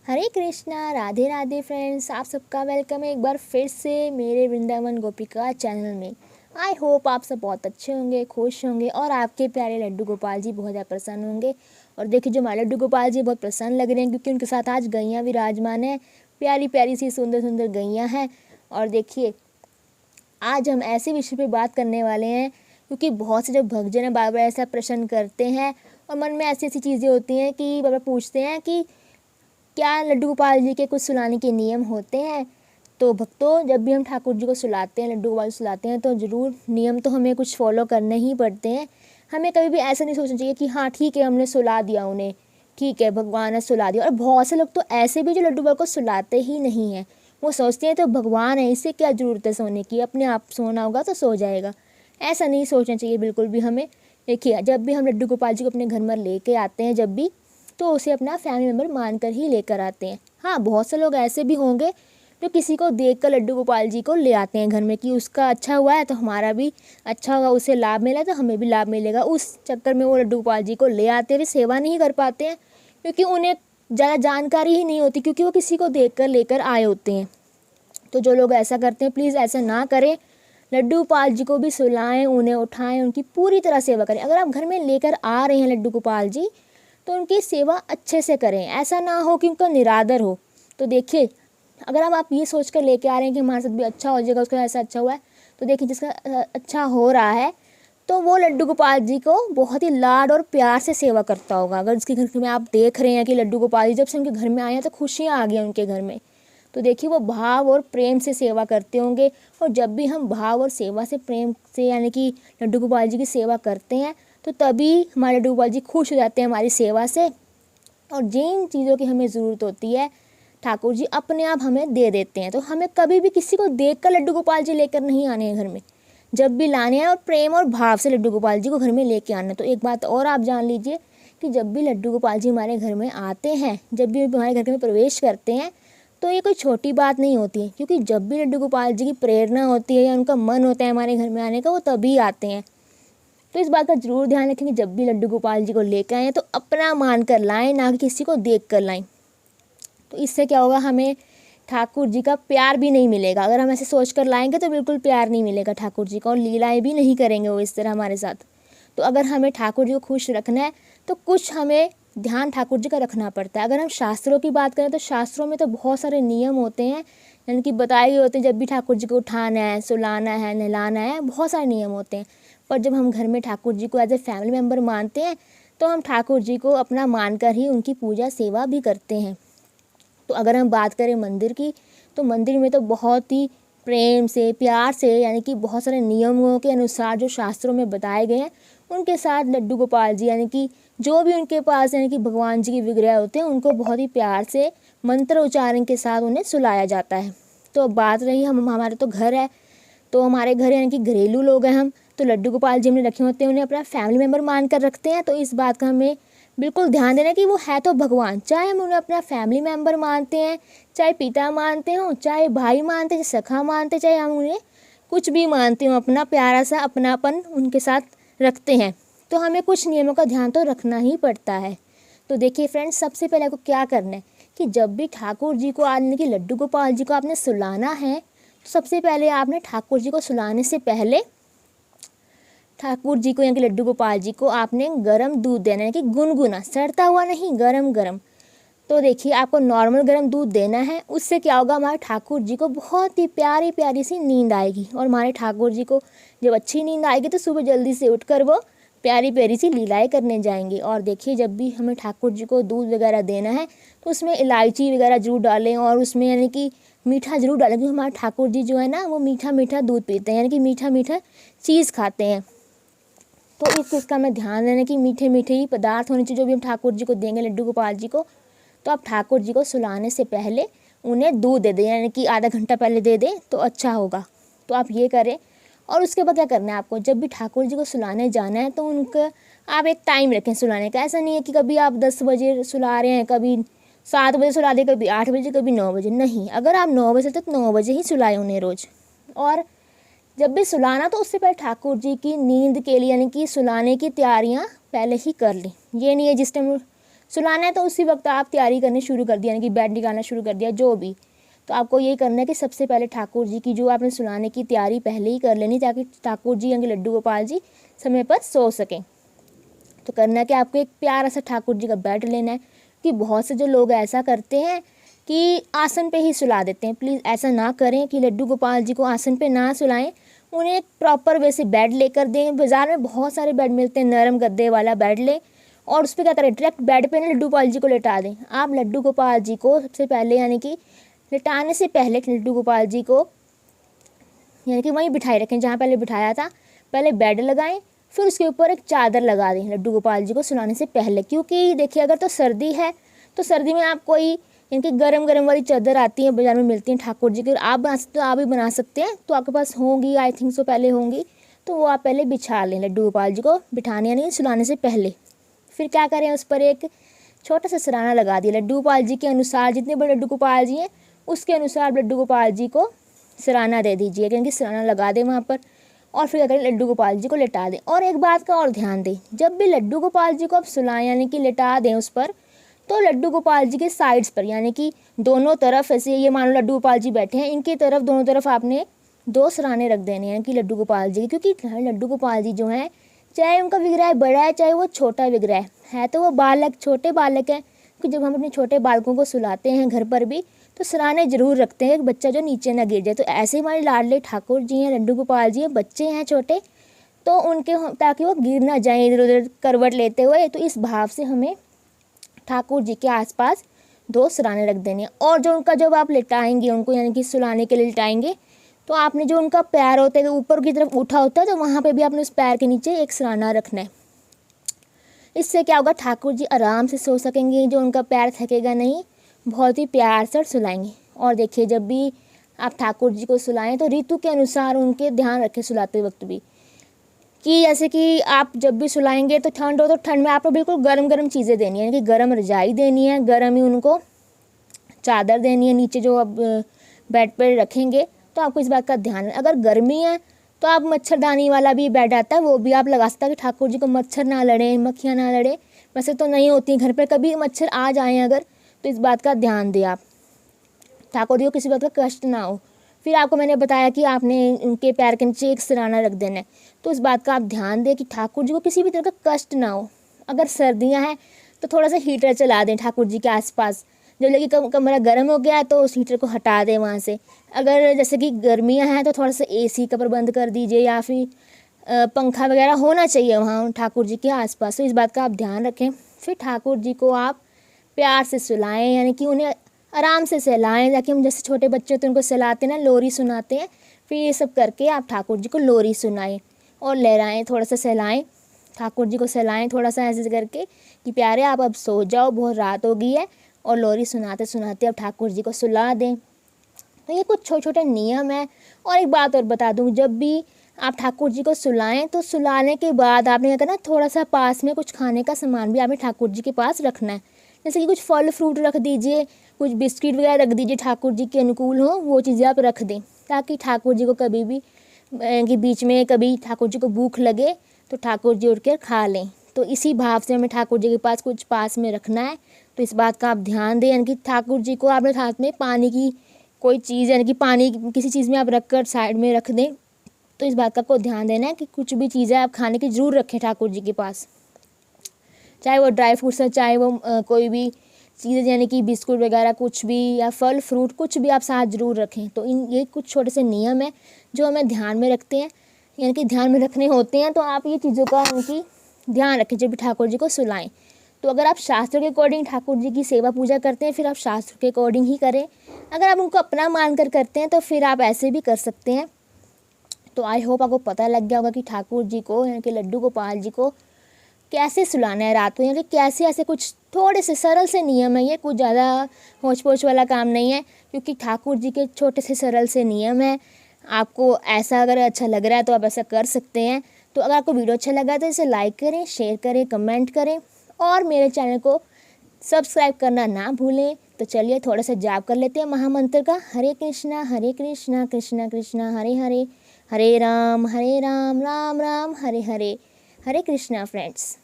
हरे Krishna, Radhe Radhe friends. आप सबका welcome है एक बार फिर से मेरे वृंदावन गोपिका चैनल में। आई होप आप सब बहुत अच्छे होंगे, खुश होंगे और आपके प्यारे लड्डू गोपाल जी बहुत ज़्यादा प्रसन्न होंगे। और देखिए, जो हमारे लड्डू गोपाल जी बहुत प्रसन्न लग रहे हैं क्योंकि उनके साथ आज गैयाँ विराजमान है। प्यारी प्यारी सी सुंदर सुंदर गैयाँ हैं। और देखिए, आज हम ऐसे विषय पे बात करने वाले हैं क्योंकि बहुत से जो भक्तजन हैं बार बार ऐसा प्रश्न करते हैं और मन में ऐसी ऐसी चीज़ें होती हैं कि बार बार पूछते हैं कि क्या लड्डू गोपाल जी के कुछ सुलाने के नियम होते हैं। तो भक्तों, जब भी हम ठाकुर जी को सुलाते हैं, लड्डू गोपाल सुलाते हैं, तो ज़रूर नियम तो हमें कुछ फॉलो करने ही पड़ते हैं। हमें कभी भी ऐसा नहीं सोचना चाहिए कि हाँ ठीक है, हमने सुला दिया उन्हें, ठीक है भगवान ने सुला दिया। और बहुत से लोग तो ऐसे भी जो लड्डू गोपाल को सुलाते ही नहीं हैं। वो सोचते हैं तो भगवान है, इससे क्या ज़रूरत है सोने की, अपने आप सोना होगा तो सो जाएगा। ऐसा नहीं सोचना चाहिए बिल्कुल भी हमें। देखिए, जब भी हम लड्डू गोपाल जी को अपने घर में लेके आते हैं, जब भी, तो उसे अपना फैमिली मेम्बर मानकर ही लेकर आते हैं। हाँ, बहुत से लोग ऐसे भी होंगे जो किसी को देखकर लड्डू गोपाल जी को ले आते हैं घर में कि उसका अच्छा हुआ है तो हमारा भी अच्छा होगा, उसे लाभ मिला तो हमें भी लाभ मिलेगा। उस चक्कर में वो लड्डू गोपाल जी को ले आते हैं, वे सेवा नहीं कर पाते हैं क्योंकि उन्हें ज़्यादा जानकारी ही नहीं होती, क्योंकि वो किसी को देखकर लेकर आए होते हैं। तो जो लोग ऐसा करते हैं, प्लीज़ ऐसा ना करें। लड्डू गोपाल जी को भी सुलाएं, उन्हें उठाएं, उनकी पूरी तरह सेवा करें। अगर आप घर में लेकर आ रहे हैं लड्डू गोपाल जी, तो उनकी सेवा अच्छे से करें। ऐसा ना हो कि उनका निरादर हो। तो देखिए, अगर आप ये सोच कर लेके आ रहे हैं कि हमारे साथ भी अच्छा हो जाएगा, उसका ऐसा अच्छा हुआ है, तो देखिए जिसका अच्छा हो रहा है तो वो लड्डू गोपाल जी को बहुत ही लाड और प्यार से सेवा करता होगा। अगर उसके घर में आप देख रहे हैं कि लड्डू गोपाल जी जब से उनके घर में आए हैं तो खुशियाँ आ गई उनके घर में, तो देखिए वो भाव और प्रेम से सेवा करते होंगे। और जब भी हम भाव और सेवा से, प्रेम से, यानी कि लड्डू गोपाल जी की सेवा करते हैं, तो तभी हमारे लड्डू गोपाल जी खुश हो जाते हैं हमारी सेवा से। और जिन चीज़ों की हमें ज़रूरत होती है, ठाकुर जी अपने आप हमें दे देते हैं। तो हमें कभी भी किसी को देख कर लड्डू गोपाल जी लेकर नहीं आने हैं घर में। जब भी लाने हैं और प्रेम और भाव से लड्डू गोपाल जी को घर में लेके आना है। तो एक बात और आप जान लीजिए कि जब भी लड्डू गोपाल जी हमारे घर में आते हैं, जब भी हमारे घर में प्रवेश करते हैं, तो ये कोई छोटी बात नहीं होती है, क्योंकि जब भी लड्डू गोपाल जी की प्रेरणा होती है या उनका मन होता है हमारे घर में आने का, वो तभी आते हैं। तो इस बात का जरूर ध्यान रखें कि जब भी लड्डू गोपाल जी को लेकर आएँ तो अपना मान कर लाएं, ना कि किसी को देख कर लाएं। तो इससे क्या होगा, हमें ठाकुर जी का प्यार भी नहीं मिलेगा। अगर हम ऐसे सोच कर लाएंगे तो बिल्कुल प्यार नहीं मिलेगा ठाकुर जी का, और लीलाएं भी नहीं करेंगे वो इस तरह हमारे साथ। तो अगर हमें ठाकुर जी को खुश रखना है तो कुछ हमें ध्यान ठाकुर जी का रखना पड़ता है। अगर हम शास्त्रों की बात करें तो शास्त्रों में तो बहुत सारे नियम होते हैं, यानी कि बताए गए होते हैं। जब भी ठाकुर जी को उठाना है, सुलाना है, नहलाना है, बहुत सारे नियम होते हैं। पर जब हम घर में ठाकुर जी को एज ए फैमिली मेम्बर मानते हैं, तो हम ठाकुर जी को अपना मानकर ही उनकी पूजा सेवा भी करते हैं। तो अगर हम बात करें मंदिर की, तो मंदिर में तो बहुत ही प्रेम से, प्यार से, यानी कि बहुत सारे नियमों के अनुसार जो शास्त्रों में बताए गए हैं, उनके साथ लड्डू गोपाल जी, यानी कि जो भी उनके पास, यानी कि भगवान जी के विग्रह होते हैं, उनको बहुत ही प्यार से मंत्र उच्चारण के साथ उन्हें सुलाया जाता है। तो बात रही हमारे तो घर है, तो हमारे घर यानी कि घरेलू लोग हैं हम, तो लड्डू गोपाल जी हमने रखे होते हैं, उन्हें अपना फैमिली मेम्बर मान कर रखते हैं। तो इस बात का हमें बिल्कुल ध्यान देना कि वो है तो भगवान, चाहे हम उन्हें अपना फैमिली मेम्बर मानते हैं, चाहे पिता मानते हों, चाहे भाई मानते हैं, सखा मानते हैं, चाहे हम उन्हें कुछ भी मानते हों, अपना प्यारा सा अपनापन उनके साथ रखते हैं। तो हमें कुछ नियमों का ध्यान तो रखना ही पड़ता है। तो देखिए फ्रेंड्स, सबसे पहले आपको क्या करना है कि जब भी ठाकुर जी को, यानी कि लड्डू गोपाल जी को आपने सुलाना है, तो सबसे पहले आपने ठाकुर जी को सुलाने से पहले ठाकुर जी को, यानी कि लड्डू गोपाल जी को, आपने गर्म दूध देना है, कि गुनगुना, सड़ता हुआ नहीं, गरम गरम। तो देखिए, आपको नॉर्मल गर्म दूध देना है। उससे क्या होगा, हमारे ठाकुर जी को बहुत ही प्यारी प्यारी सी नींद आएगी। और हमारे ठाकुर जी को जब अच्छी नींद आएगी तो सुबह जल्दी से उठकर वो प्यारी प्यारी सी लीलाएँ करने जाएंगे। और देखिए, जब भी हमें ठाकुर जी को दूध वगैरह देना है तो उसमें इलायची वगैरह जरूर डालें, और उसमें यानी कि मीठा जरूर डालें, क्योंकि हमारे ठाकुर जी जो है ना, वो मीठा मीठा दूध पीते हैं, यानी कि मीठा मीठा चीज़ खाते हैं। तो इस चीज़ का हमें ध्यान देना कि मीठे मीठे ही पदार्थ होने चाहिए जो भी हम ठाकुर जी को देंगे, लड्डू गोपाल जी को। तो आप ठाकुर जी को सुलाने से पहले उन्हें दूध दे दें, यानी कि आधा घंटा पहले दे दें तो अच्छा होगा। तो आप ये करें। और उसके बाद क्या करना है आपको, जब भी ठाकुर जी को सुलाने जाना है तो उनका आप एक टाइम रखें सुलाने का। ऐसा नहीं है कि कभी आप 10 बजे सुला रहे हैं, कभी 7 बजे सुला दें, कभी 8 बजे, कभी 9 बजे। नहीं, अगर आप 9 बजे तो 9 बजे ही सुलाएं उन्हें रोज़। और जब भी सुलाना तो उससे पहले ठाकुर जी की नींद के लिए, यानी कि सुलाने की तैयारियां पहले ही कर ली। ये नहीं है जिस टाइम सुलाना है तो उसी वक्त आप तैयारी करनी शुरू कर दिया, यानी कि बेड निकालना शुरू कर दिया, जो भी। तो आपको यही करना है कि सबसे पहले ठाकुर जी की जो आपने सुलाने की तैयारी पहले ही कर लेनी, ताकि ठाकुर जी यानी कि लड्डू गोपाल जी समय पर सो सकें। तो करना है कि आपको एक प्यारा सा ठाकुर जी का बेड लेना है, कि बहुत से जो लोग ऐसा करते हैं कि आसन पे ही सुला देते हैं। प्लीज़ ऐसा ना करें कि लड्डू गोपाल जी को आसन पे ना सुलाएं, उन्हें एक प्रॉपर वे से बेड लेकर दें। बाज़ार में बहुत सारे बेड मिलते हैं, नरम गद्दे वाला बेड लें और उस पर क्या करें, डायरेक्ट बेड पे ना लड्डू गोपाल जी को लेटा दें। आप लड्डू गोपाल जी को सबसे पहले यानी कि लेटाने से पहले लड्डू गोपाल जी को यानी कि वहीं बिठाए रखें जहाँ पहले बिठाया था। पहले बेड लगाएं, फिर उसके ऊपर एक चादर लगा दें लड्डू गोपाल जी को सुलाने से पहले। क्योंकि देखिए, अगर तो सर्दी है तो सर्दी में आप कोई इनकी गरम गरम वाली चादर आती है, बाज़ार में मिलती हैं ठाकुर जी की, आप बना सकते हो, आप भी बना सकते हैं। तो आपके पास होंगी, आई थिंक सो पहले होंगी, तो वो आप पहले बिछा लें लड्डू गोपाल जी को बिठाने यानी सुलाने से पहले। फिर क्या करें, उस पर एक छोटा सा सिरहाना लगा दिया लड्डू गोपाल जी के अनुसार, जितने बड़े लड्डू गोपाल जी हैं उसके अनुसार लड्डू गोपाल जी को सिरहाना दे दीजिए, क्योंकि सिरहाना लगा दें वहाँ पर। और फिर अगर लड्डू गोपाल जी को लेटा दें। और एक बात का और ध्यान दें, जब भी लड्डू गोपाल जी को आप सुलाएं यानी कि लेटा दें उस पर, तो लड्डू गोपाल जी के साइड्स पर यानी कि दोनों तरफ, ऐसे ये मान लो लड्डू गोपाल जी बैठे हैं, इनकी तरफ दोनों तरफ आपने 2 सिरहाने रख देने हैं कि लड्डू गोपाल जी के। क्योंकि लड्डू गोपाल जी जो हैं, चाहे उनका विग्रह बड़ा है चाहे वो छोटा विग्रह है, तो वो बालक, छोटे बालक हैं। क्योंकि जब हम अपने छोटे बालकों को सुलाते हैं घर पर भी, तो सिरहाने जरूर रखते हैं, बच्चा जो नीचे ना गिर जाए। तो ऐसे हमारे लाडले ठाकुर जी हैं, लड्डू गोपाल जी हैं, बच्चे हैं छोटे, तो उनके ताकि वो गिर ना जाएं इधर उधर करवट लेते हुए। तो इस भाव से हमें ठाकुर जी के आसपास 2 सिरहाने रख देने हैं। और जो उनका, जब आप लिटाएंगे उनको यानी कि सुलाने के लिए लिटाएंगे, तो आपने जो उनका पैर होता है ऊपर की तरफ उठा होता है, तो वहाँ पे भी आपने उस पैर के नीचे एक सिरहाना रखना है। इससे क्या होगा, ठाकुर जी आराम से सो सकेंगे, जो उनका पैर थकेगा नहीं, बहुत ही प्यार से सुलाएंगे। और देखिए, जब भी आप ठाकुर जी को सुलाएं तो ऋतु के अनुसार उनके ध्यान रखें सुलाते वक्त भी, कि जैसे कि आप जब भी सुलाएंगे तो ठंड हो, तो ठंड में आपको बिल्कुल गर्म गर्म चीज़ें देनी है, यानी कि गर्म रजाई देनी है, गर्म ही उनको चादर देनी है नीचे जो आप बेड पर रखेंगे। तो आपको इस बात का ध्यान है। अगर गर्मी है तो आप मच्छरदानी वाला भी बेड आता है, वो भी आप लगा सकते हैं कि ठाकुर जी को मच्छर ना लड़े, मक्खियाँ ना लड़े। वैसे तो नहीं होती घर पर, कभी मच्छर आ जाएँ अगर, तो इस बात का ध्यान दें आप, ठाकुर जी को किसी बात का कष्ट ना हो। फिर आपको मैंने बताया कि आपने उनके पैर के नीचे एक सिरहाना रख देना है, तो इस बात का आप ध्यान दें कि ठाकुर जी को किसी भी तरह का कष्ट ना हो। अगर सर्दियां हैं तो थोड़ा सा हीटर चला दें ठाकुर जी के आसपास, जब लगे कमरा गर्म हो गया है तो उस हीटर को हटा दें वहाँ से। अगर जैसे कि गर्मियाँ हैं तो थोड़ा सा AC का प्रबंध कर दीजिए, या फिर पंखा वगैरह होना चाहिए वहाँ ठाकुर जी के आसपास। तो इस बात का आप ध्यान रखें। फिर ठाकुर जी को आप प्यार से सुलाएं, यानी कि उन्हें आराम से सहलाएं, ताकि हम जैसे छोटे बच्चे होते हैं उनको सहलाते हैं ना, लोरी सुनाते हैं। फिर ये सब करके आप ठाकुर जी को लोरी सुनाएं और लहराएं, थोड़ा सा सहलाएं, ठाकुर जी को सहलाएं थोड़ा सा ऐसे करके कि प्यारे आप अब सो जाओ, बहुत रात हो गई है। और लोरी सुनाते सुनाते अब ठाकुर जी को सुला दें। तो ये कुछ छोटे छोटे नियम हैं। और एक बात और बता दूँ, जब भी आप ठाकुर जी को सुलाएं तो सुलाने के बाद आपने क्या करना, थोड़ा सा पास में कुछ खाने का सामान भी आपने ठाकुर जी के पास रखना है। जैसे कि कुछ फल फ्रूट रख दीजिए, कुछ बिस्किट वगैरह रख दीजिए, ठाकुर जी के अनुकूल हो वो चीज़ें आप रख दें, ताकि ठाकुर जी को कभी भी कि बीच में कभी ठाकुर जी को भूख लगे तो ठाकुर जी उठ कर खा लें। तो इसी भाव से हमें ठाकुर जी के पास कुछ पास में रखना है। तो इस बात का आप ध्यान दें, यानी कि ठाकुर जी को आपने हाथ में पानी की कोई चीज़, यानी कि पानी किसी चीज़ में आप रख कर साइड में रख दें। तो इस बात का आपको ध्यान देना है कि कुछ भी चीज़ें आप खाने की ज़रूर रखें ठाकुर जी के पास, चाहे वो ड्राई फ्रूट्स है, चाहे वो कोई भी चीज़ें यानी कि बिस्कुट वगैरह कुछ भी, या फल फ्रूट कुछ भी आप साथ ज़रूर रखें। तो ये कुछ छोटे से नियम हैं जो हमें ध्यान में रखते हैं, यानी कि ध्यान में रखने होते हैं। तो आप ये चीज़ों का यानी कि ध्यान रखें जब भी ठाकुर जी को सुलाएं। तो अगर आप शास्त्र के अकॉर्डिंग ठाकुर जी की सेवा पूजा करते हैं, फिर आप शास्त्र के अकॉर्डिंग ही करें। अगर आप उनको अपना मान कर करते हैं तो फिर आप ऐसे भी कर सकते हैं। तो आई होप आपको पता लग गया होगा कि ठाकुर जी को यानी कि लड्डू गोपाल जी को कैसे सुलाना है रात को, यानी कि कैसे ऐसे कुछ थोड़े से सरल से नियम है। ये कुछ ज़्यादा होच पोच वाला काम नहीं है, क्योंकि ठाकुर जी के छोटे से सरल से नियम है। आपको ऐसा अगर अच्छा लग रहा है तो आप ऐसा कर सकते हैं। तो अगर आपको वीडियो अच्छा लगा तो इसे लाइक करें, शेयर करें, कमेंट करें और मेरे चैनल को सब्सक्राइब करना ना भूलें। तो चलिए थोड़ा सा जाप कर लेते हैं महामंत्र का। हरे कृष्णा कृष्णा कृष्णा हरे हरे, हरे राम राम राम हरे हरे, हरे कृष्णा फ्रेंड्स।